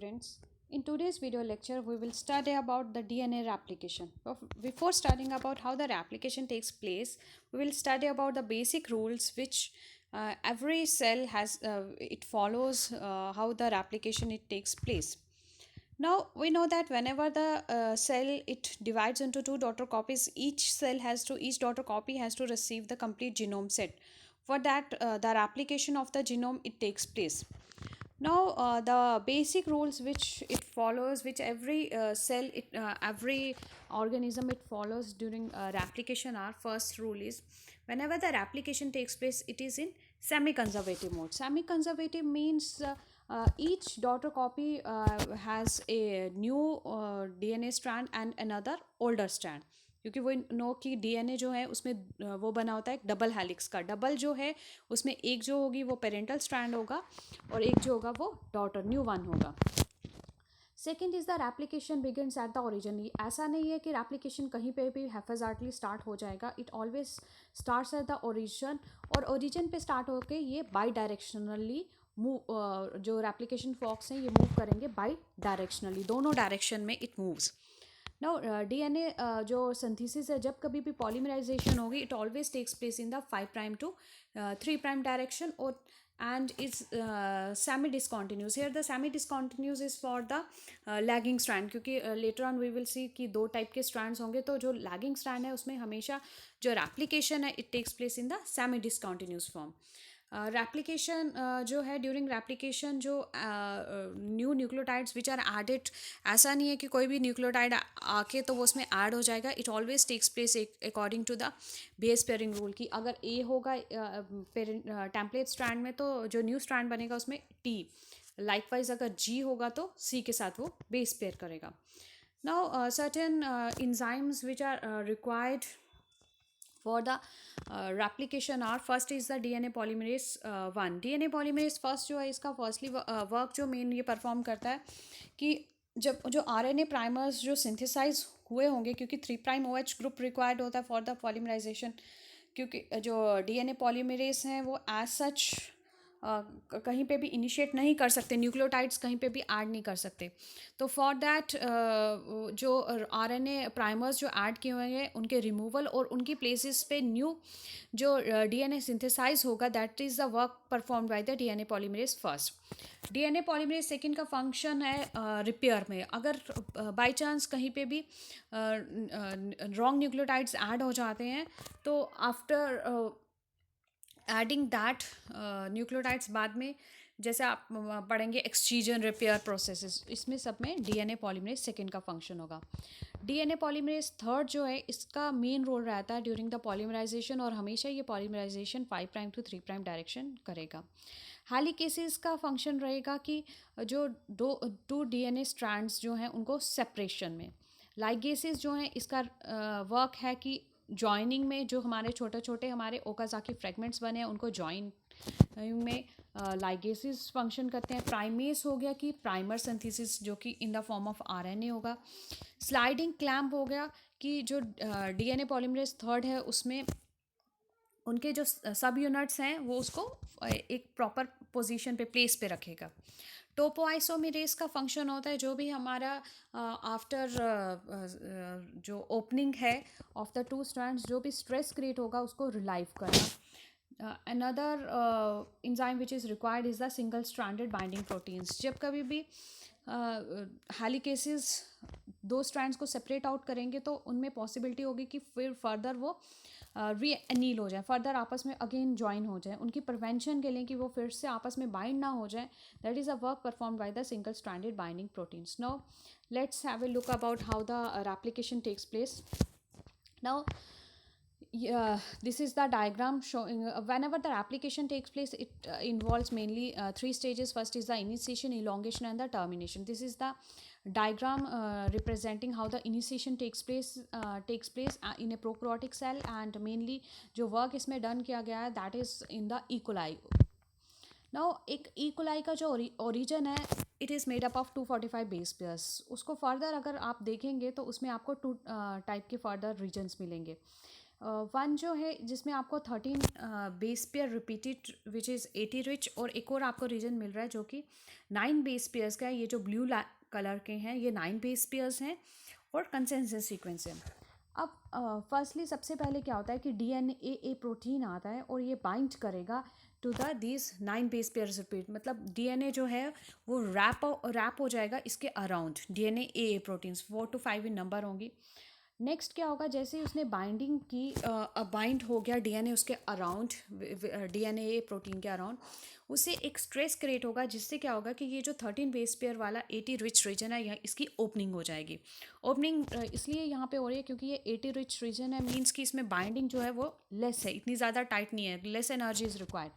Friends. In today's video lecture, we will study about the DNA replication. Before studying about how the replication takes place, we will study about the basic rules which every cell has. It follows how the replication it takes place. Now we know that whenever the cell it divides into two daughter copies, each daughter copy has to receive the complete genome set. For that, the replication of the genome it takes place. Now, the basic rules which it follows, which every organism it follows during replication are first rule is whenever the replication takes place, it is in semi-conservative mode. Semi-conservative means each daughter copy has a new DNA strand and another older strand. क्योंकि वो no कि DNA जो है उसमें वो बना होता है एक डबल हेलिक्स का। डबल जो है उसमें एक जो होगी वो पेरेंटल स्ट्रैंड होगा और एक जो होगा वो डॉटर न्यू वन होगा। Second is the replication begins at the origin. ऐसा नहीं है कि रेप्लिकेशन कहीं पे भी हैफेजार्टली स्टार्ट हो जाएगा। It always starts at the origin और ओरिजिन पे स्टार्ट होकर ये बाई डायरेक्शनली मूव, जो रेप्लिकेशन फॉक्स हैं ये मूव करेंगे बाई डायरेक्शनली, दोनों डायरेक्शन में इट मूव्स। नाउ डीएनए जो सिंथेसिस है, जब कभी भी पॉलीमराइजेशन होगी it always takes place in the 5' to 3' direction और and is semi discontinuous. Here the semi discontinuous is for the lagging strand, क्योंकि later on we will see कि दो टाइप के strands होंगे। तो जो lagging strand है उसमें हमेशा जो replication है it takes place in the semi discontinuous form. Replication जो है ड्यूरिंग रेप्लिकेशन जो new nucleotides which are added, ऐसा नहीं है कि कोई भी न्यूक्लियोटाइड आके तो वो उसमें ऐड हो जाएगा। It always takes place according to the base pairing rule की अगर ए होगा टेम्पलेट स्ट्रैंड में तो जो न्यू स्ट्रैंड बनेगा उसमें टी, लाइकवाइज अगर जी होगा तो सी के साथ वो बेस पेयर करेगा। Now certain enzymes which are required for the replication are first is the DNA polymerase 1. DNA polymerase first जो है इसका फर्स्टली वर्क जो मेन ये परफॉर्म करता है कि जब जो RNA प्राइमर्स जो सिंथेसाइज हुए होंगे, क्योंकि 3' OH ग्रुप रिक्वायर्ड होता है फॉर द पॉलीमराइजेशन, क्योंकि जो DNA पॉलीमरेज हैं वो एज सच कहीं पे भी इनिशिएट नहीं कर सकते, न्यूक्लियोटाइड्स कहीं पे भी ऐड नहीं कर सकते। तो फॉर दैट जो आरएनए प्राइमर्स जो ऐड किए हुए हैं उनके रिमूवल और उनकी प्लेसेस पे न्यू जो डीएनए सिंथेसाइज होगा, that is the work perform by the DNA polymerase first. DNA polymerase second का फंक्शन है रिपेयर में। अगर बाय चांस कहीं पे भी रॉन्ग न्यूक्लियोटाइड्स ऐड हो जाते हैं तो आफ्टर एडिंग दैट न्यूक्लियोटाइड्स बाद में जैसे आप पढ़ेंगे एक्सचीजन रिपेयर प्रोसेसेस, इसमें सब में डीएनए पॉलीमरेज सेकंड का फंक्शन होगा। डीएनए पॉलीमरेज थर्ड जो है इसका मेन रोल रहता है ड्यूरिंग द पॉलीमराइजेशन और हमेशा ये पॉलीमराइजेशन 5' टू 3' डायरेक्शन करेगा। हेलिकेसेस का फंक्शन रहेगा कि जो टू डीएनए स्ट्रैंड्स जो हैं उनको सेपरेशन में। लाइगेसेस जो हैं इसका वर्क है कि जॉइनिंग में जो हमारे छोटे छोटे हमारे ओकाजाकी फ्रेगमेंट्स बने हैं उनको जॉइन में लाइगेसिस फंक्शन करते हैं। प्राइमेस हो गया कि प्राइमर सिंथेसिस जो कि in the form of RNA होगा। स्लाइडिंग क्लैम्प हो गया कि जो डीएनए पॉलीमरेज थर्ड है उसमें उनके जो सब यूनिट्स हैं वो उसको एक प्रॉपर पोजीशन पे प्लेस पे रखेगा। टोपोआइसोमेरेज का फंक्शन होता है जो भी हमारा आफ्टर जो ओपनिंग है ऑफ द टू स्ट्रैंड्स जो भी स्ट्रेस क्रिएट होगा उसको रिलाइव करना। Another enzyme which is required is the single stranded binding proteins. जब कभी भी हेलिकेसेस दो स्ट्रैंड्स को सेपरेट आउट करेंगे तो उनमें पॉसिबिलिटी होगी कि फिर फर्दर वो री एनील हो जाए, फर्दर आपस में अगेन ज्वाइन हो जाए। उनकी प्रिवेंशन के लिए कि वो फिर से आपस में बाइंड ना हो जाए, that is a work perform by the single stranded binding proteins. Now let's have a look about how the replication takes place. Now, this is the diagram showing whenever the application takes place, it involves mainly three stages. First is the initiation, elongation, and the termination. This is the diagram representing how the initiation takes place in a prokaryotic cell, and mainly जो work इसमें done किया गया है that is in the E. coli. Now एक E coli का जो origin है it is made up of 245 base pairs. उसको फर्दर अगर आप देखेंगे तो उसमें आपको टू टाइप के फर्दर रीजन्स मिलेंगे। वन जो है जिसमें आपको 13 base pair repeated which is 80 rich, और एक और आपको रीजन मिल रहा है जो कि 9 बेस पेयर्स का है। ये जो ब्लू कलर के हैं ये 9 बेस पेयर्स हैं और कंसेंसस सीक्वेंस है। अब फर्स्टली सबसे पहले क्या होता है कि डीएनए ए प्रोटीन आता है और ये बाइंड करेगा to the this 9 base pairs repeat, मतलब डीएनए जो है वो रैप हो जाएगा इसके अराउंड। DNA A proteins 4 to 5 in number होंगी। नेक्स्ट क्या होगा, जैसे ही उसने बाइंडिंग की, बाइंड हो गया डीएनए उसके अराउंड, डीएनए प्रोटीन के अराउंड, उससे एक स्ट्रेस क्रिएट होगा जिससे क्या होगा कि ये जो 13 बेस पेयर वाला 80 रिच रीजन है, यहाँ इसकी ओपनिंग हो जाएगी। ओपनिंग इसलिए यहाँ पे हो रही है क्योंकि ये 80 रिच रीजन है, मीन्स कि इसमें बाइंडिंग जो है वो लेस है, इतनी ज़्यादा टाइट नहीं है, less energy is required.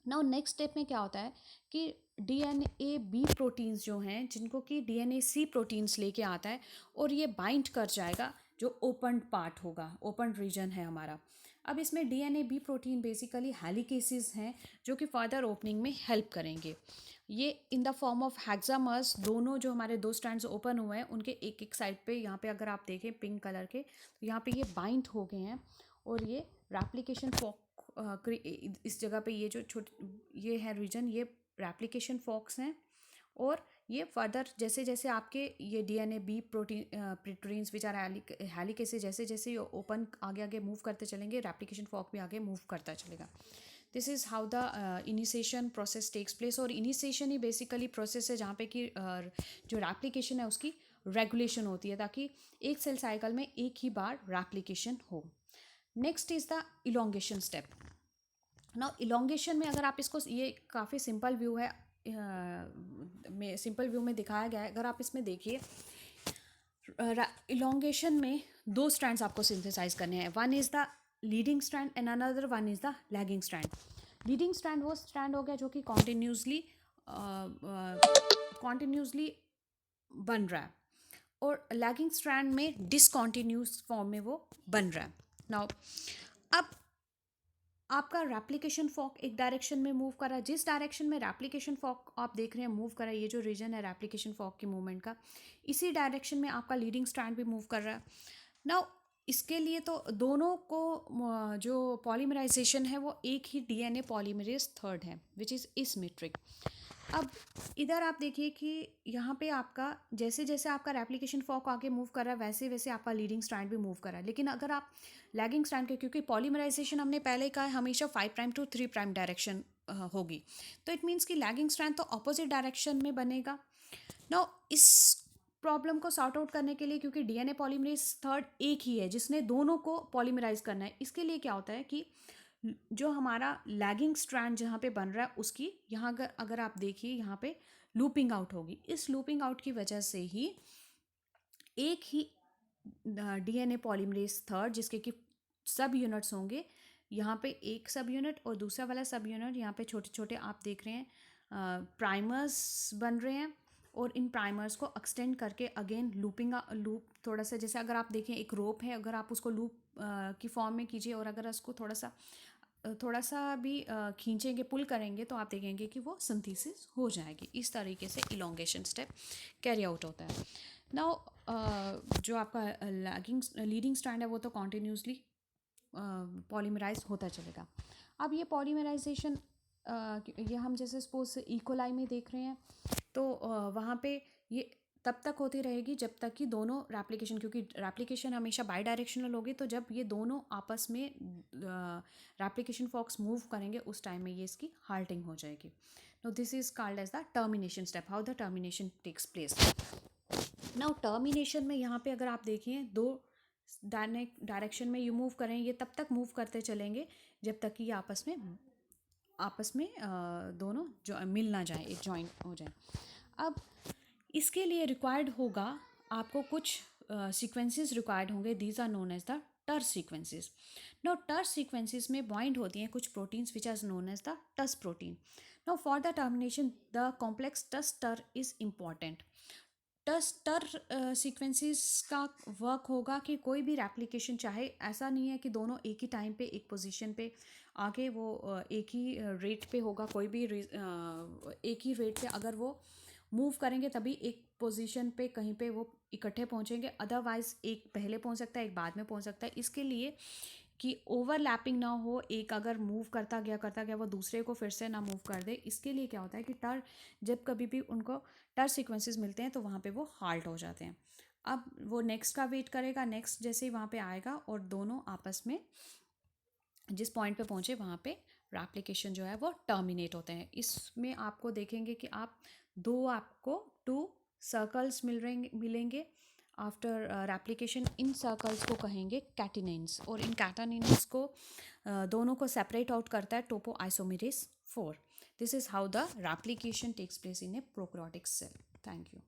Now next step में क्या होता है कि डीएनए बी प्रोटीन्स जो हैं जिनको कि डीएनए सी प्रोटीन्स लेके आता है और ये बाइंड कर जाएगा जो ओपन पार्ट होगा, ओपन रीजन है हमारा। अब इसमें डीएनए बी प्रोटीन बेसिकली हेलिकेसेस हैं जो कि फर्दर ओपनिंग में हेल्प करेंगे। ये इन द फॉर्म ऑफ हेक्सामर्स, दोनों जो हमारे दो स्ट्रैंड्स ओपन हुए हैं उनके एक एक साइड पे, यहाँ पे अगर आप देखें पिंक कलर के, तो यहाँ पे ये बाइंड हो गए हैं और ये रेप्लिकेशन फॉर्क इस जगह पे ये जो छोटे ये है रीजन, ये रेप्लिकेशन फॉक्स हैं। और ये फर्दर जैसे जैसे आपके ये DNA B proteins which are helicases जैसे जैसे ये ओपन आगे आगे मूव करते चलेंगे, रेप्लिकेशन फॉर्क भी आगे मूव करता चलेगा। This is how the initiation process takes place. और इनिशिएशन ही बेसिकली प्रोसेस है जहाँ पे कि जो रेप्लिकेशन है उसकी रेगुलेशन होती है ताकि एक सेल साइकिल में एक ही बार रेप्लिकेशन हो। Next is the elongation step. Now elongation में अगर आप इसको, ये काफ़ी सिंपल व्यू है, में सिंपल व्यू में दिखाया गया है। अगर आप इसमें देखिए इलोंगेशन में दो स्ट्रैंड्स आपको सिंथेसाइज करने हैं, one is the leading strand and another one is the lagging strand. Leading strand वो स्ट्रैंड हो गया जो कि कॉन्टिन्यूसली बन रहा है, और लैगिंग स्ट्रैंड में डिसकॉन्टिन्यूस फॉर्म में वो बन रहा है। नाउ अब आपका रेप्लिकेशन फॉर्क एक डायरेक्शन में मूव कर रहा है, जिस डायरेक्शन में रेप्लिकेशन फॉर्क आप देख रहे हैं मूव कर रहा है, ये जो रीजन है रेप्लिकेशन फॉर्क की मूवमेंट का, इसी डायरेक्शन में आपका लीडिंग स्ट्रैंड भी मूव कर रहा है। नाउ इसके लिए तो दोनों को जो पॉलीमराइजेशन है वो एक ही डीएनए पॉलीमरेज थर्ड है विच इज़ एसिमेट्रिक। अब इधर आप देखिए कि यहाँ पे आपका जैसे जैसे आपका रेप्लिकेशन फॉर्क आगे मूव कर रहा है वैसे वैसे आपका लीडिंग स्ट्रैंड भी मूव कर रहा है। लेकिन अगर आप लैगिंग स्ट्रैंड के, क्योंकि पॉलीमराइजेशन हमने पहले ही कहा है हमेशा 5' to 3' डायरेक्शन होगी, तो इट मीन्स कि लैगिंग स्ट्रैंड तो अपोजिट डायरेक्शन में बनेगा। नाउ इस प्रॉब्लम को सॉर्ट आउट करने के लिए, क्योंकि डीएनए पॉलीमरेज थर्ड एक ही है जिसने दोनों को पॉलीमराइज करना है, इसके लिए क्या होता है कि जो हमारा लैगिंग स्ट्रैंड जहाँ पे बन रहा है उसकी यहाँ अगर आप देखिए यहाँ पे लूपिंग आउट होगी। इस लूपिंग आउट की वजह से ही एक ही डीएनए पॉलीमरेज थर्ड जिसके कि सब यूनिट्स होंगे, यहाँ पे एक सब यूनिट और दूसरा वाला सब यूनिट, यहाँ पे छोटे छोटे आप देख रहे हैं प्राइमर्स बन रहे हैं, और इन प्राइमर्स को एक्सटेंड करके अगेन लूप थोड़ा सा, जैसे अगर आप देखें एक रोप है, अगर आप उसको लूप की फॉर्म में कीजिए और अगर उसको थोड़ा सा भी खींचेंगे, पुल करेंगे, तो आप देखेंगे कि वो सिंथेसिस हो जाएगी। इस तरीके से इलोंगेशन स्टेप कैरी आउट होता है। नाउ जो आपका लीडिंग स्ट्रैंड है वो तो कॉन्टिन्यूसली पॉलीमराइज होता चलेगा। अब ये पॉलीमराइजेशन ये हम जैसे सपोज इकोलाई में देख रहे हैं, तो वहाँ पे ये तब तक होती रहेगी जब तक कि दोनों रेप्लिकेशन, क्योंकि रेप्लिकेशन हमेशा बाई डायरेक्शनल होगी, तो जब ये दोनों आपस में रेप्लिकेशन फॉक्स मूव करेंगे उस टाइम में ये इसकी हाल्टिंग हो जाएगी। No this is called as the termination step, how the termination takes place. Now termination में यहाँ पे अगर आप देखें दो डायरेक्शन में यू मूव करें, ये तब तक मूव करते चलेंगे जब तक कि ये आपस में दोनों जो मिल ना जाए, एक जॉइन हो जाए। अब इसके लिए रिक्वायर्ड होगा आपको कुछ सीक्वेंसेस रिक्वायर्ड होंगे, these are known as the Ter sequences. Now Ter sequences में बाइंड होती हैं कुछ proteins which are known as the Tus protein. Now for the termination the complex Tus Ter is important. Ter sequences का work होगा कि कोई भी replication, चाहे ऐसा नहीं है कि दोनों एक ही टाइम पे एक पोजीशन पे आके वो एक ही रेट पे होगा, कोई भी एक ही रेट पे अगर वो मूव करेंगे तभी एक पोजीशन पे कहीं पे वो इकट्ठे पहुंचेंगे, अदरवाइज एक पहले पहुंच सकता है एक बाद में पहुंच सकता है। इसके लिए कि ओवरलैपिंग ना हो, एक अगर मूव करता गया वो दूसरे को फिर से ना मूव कर दे, इसके लिए क्या होता है कि टर जब कभी भी उनको टर सीक्वेंसेस मिलते हैं तो वहाँ पे वो हाल्ट हो जाते हैं। अब वो नेक्स्ट का वेट करेगा, नेक्स्ट जैसे ही वहाँ पे आएगा और दोनों आपस में जिस पॉइंट पे पहुँचे वहाँ पे रेप्लिकेशन जो है वो टर्मिनेट होते हैं। इसमें आपको देखेंगे कि आप आपको टू सर्कल्स मिलेंगे आफ्टर रेप्लिकेशन। इन सर्कल्स को कहेंगे कैटिनेन्स, और इन कैटिनेन्स को दोनों को सेपरेट आउट करता है topoisomerase 4। This is how the replication takes place in a prokaryotic cell. Thank you.